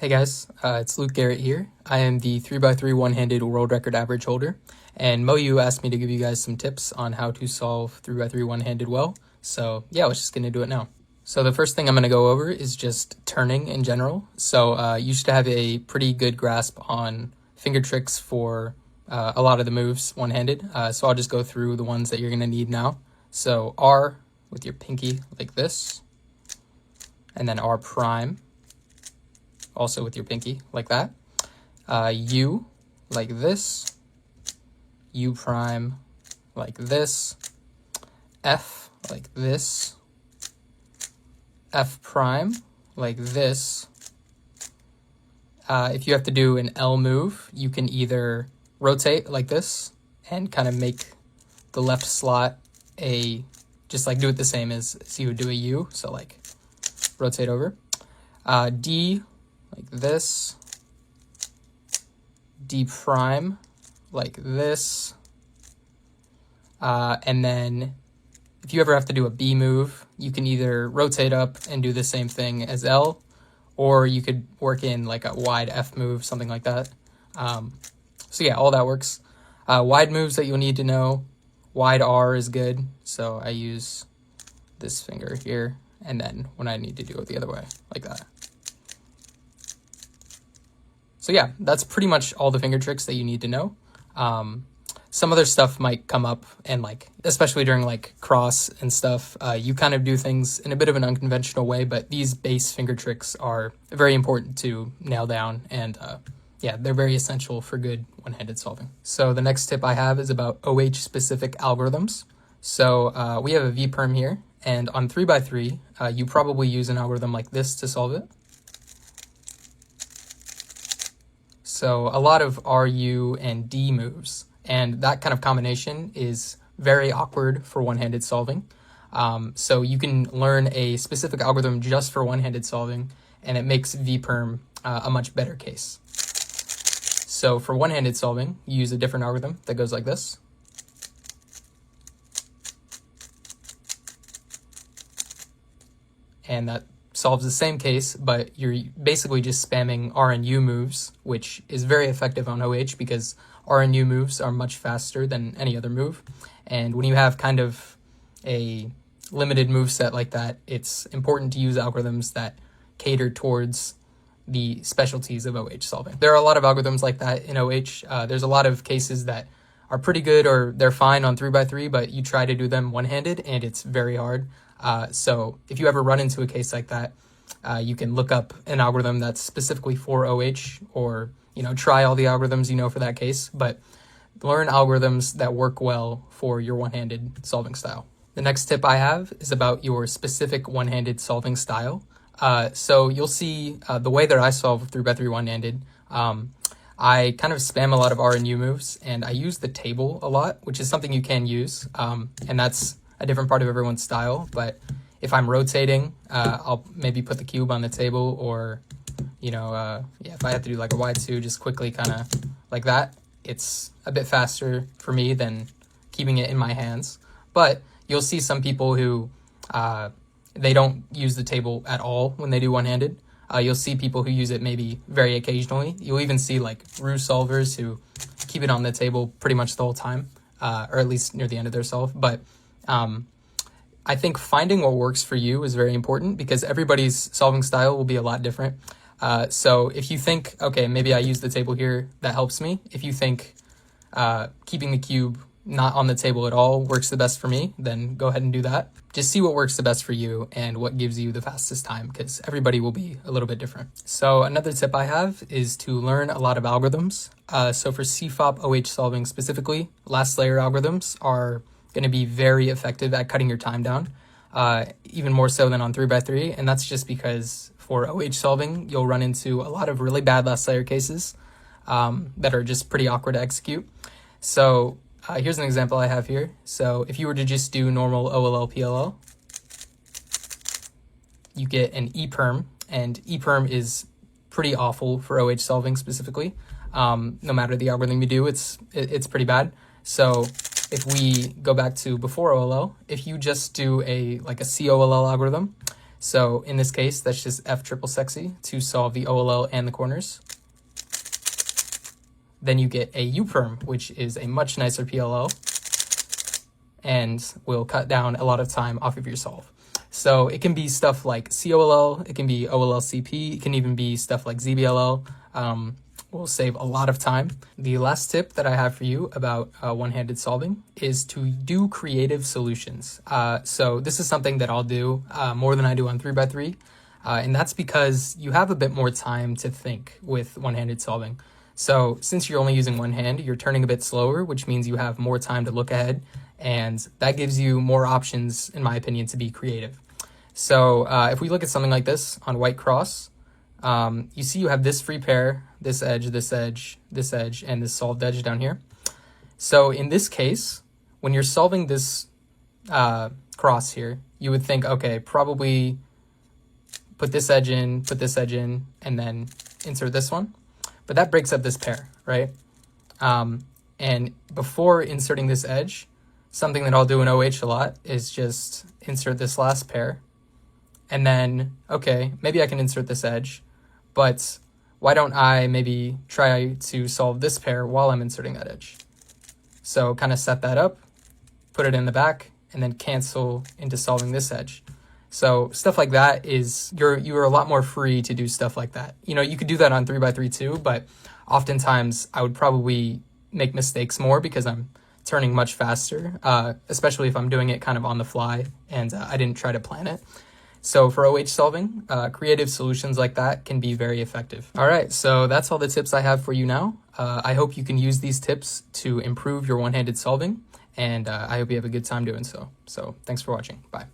Hey guys, it's Luke Garrett here. I am the 3x3 one-handed world record average holder, and MoYu asked me to give you guys some tips on how to solve 3x3 one-handed well. So yeah, let's just get into it now. So the first thing I'm going to go over is just turning in general. So you should have a pretty good grasp on finger tricks for a lot of the moves one-handed. So I'll just go through the ones that you're going to need now. So R with your pinky like this, and then R prime. Also with your pinky, like that. U, like this. U prime, like this. F, like this. F prime, like this. If you have to do an L move, you can either rotate like this and kind of make the left slot just like do it the same as you would do a U. So like rotate over. D, like this, D prime, like this, and then if you ever have to do a B move, you can either rotate up and do the same thing as L, or you could work in like a wide F move, something like that. So yeah, all that works. Wide moves that you'll need to know, wide R is good, so I use this finger here, and then when I need to do it the other way, like that. So yeah, that's pretty much all the finger tricks that you need to know. Some other stuff might come up, and like, especially during like cross and stuff, you kind of do things in a bit of an unconventional way, but these base finger tricks are very important to nail down, and yeah, they're very essential for good one-handed solving. So the next tip I have is about OH specific algorithms. So we have a V-perm here, and on 3x3, you probably use an algorithm like this to solve it. So a lot of RU and D moves, and that kind of combination is very awkward for one-handed solving. So you can learn a specific algorithm just for one-handed solving, and it makes V-perm a much better case. So for one-handed solving, you use a different algorithm that goes like this. And that solves the same case, but you're basically just spamming R and U moves, which is very effective on OH because R and U moves are much faster than any other move. And when you have kind of a limited move set like that, it's important to use algorithms that cater towards the specialties of OH solving. There are a lot of algorithms like that in OH. There's a lot of cases that are pretty good or they're fine on 3x3, but you try to do them one-handed and it's very hard. So if you ever run into a case like that, you can look up an algorithm that's specifically for OH, or, try all the algorithms for that case, but learn algorithms that work well for your one-handed solving style. The next tip I have is about your specific one-handed solving style. So you'll see the way that I solve 3x3 one-handed, I kind of spam a lot of R and U moves, and I use the table a lot, which is something you can use, and that's a different part of everyone's style. But if I'm rotating, I'll maybe put the cube on the table, or if I have to do like a Y2, just quickly kind of like that. It's a bit faster for me than keeping it in my hands. But you'll see some people who they don't use the table at all when they do one-handed. You'll see people who use it maybe very occasionally. You'll even see like ruse solvers who keep it on the table pretty much the whole time, or at least near the end of their solve. But I think finding what works for you is very important because everybody's solving style will be a lot different. So if you think, okay, maybe I use the table here, that helps me. If you think keeping the cube not on the table at all works the best for me, then go ahead and do that. Just see what works the best for you and what gives you the fastest time, because everybody will be a little bit different. So another tip I have is to learn a lot of algorithms. So for CFOP OH solving specifically, last layer algorithms are going to be very effective at cutting your time down, even more so than on 3x3. And that's just because for OH solving, you'll run into a lot of really bad last layer cases that are just pretty awkward to execute. So here's an example I have here. So if you were to just do normal OLL PLL, you get an E-perm, and E-perm is pretty awful for OH solving specifically. No matter the algorithm you do, it's pretty bad. So if we go back to before OLL, if you just do a COLL algorithm, So in this case, that's just F triple sexy to solve the OLL and the corners. Then you get a U-perm, which is a much nicer PLL and will cut down a lot of time off of your solve. So it can be stuff like COLL, it can be OLLCP, it can even be stuff like ZBLL. Will save a lot of time. The last tip that I have for you about one-handed solving is to do creative solutions. So this is something that I'll do more than I do on 3x3, and that's because you have a bit more time to think with one-handed solving. So since you're only using one hand, you're turning a bit slower, which means you have more time to look ahead, and that gives you more options, in my opinion, to be creative. So if we look at something like this on white cross, you see you have this free pair, this edge, this edge, this edge, and this solved edge down here. So in this case, when you're solving this cross here, you would think, okay, probably put this edge in, and then insert this one. But that breaks up this pair, right? And before inserting this edge, something that I'll do in OH a lot is just insert this last pair. And then, okay, maybe I can insert this edge, but why don't I maybe try to solve this pair while I'm inserting that edge? So kind of set that up, put it in the back, and then cancel into solving this edge. So stuff like that is, you're a lot more free to do stuff like that. You know, you could do that on 3x3 too, but oftentimes I would probably make mistakes more because I'm turning much faster, especially if I'm doing it kind of on the fly and I didn't try to plan it. So for OH solving, creative solutions like that can be very effective. All right, so that's all the tips I have for you now. I hope you can use these tips to improve your one-handed solving, and I hope you have a good time doing so. So thanks for watching. Bye.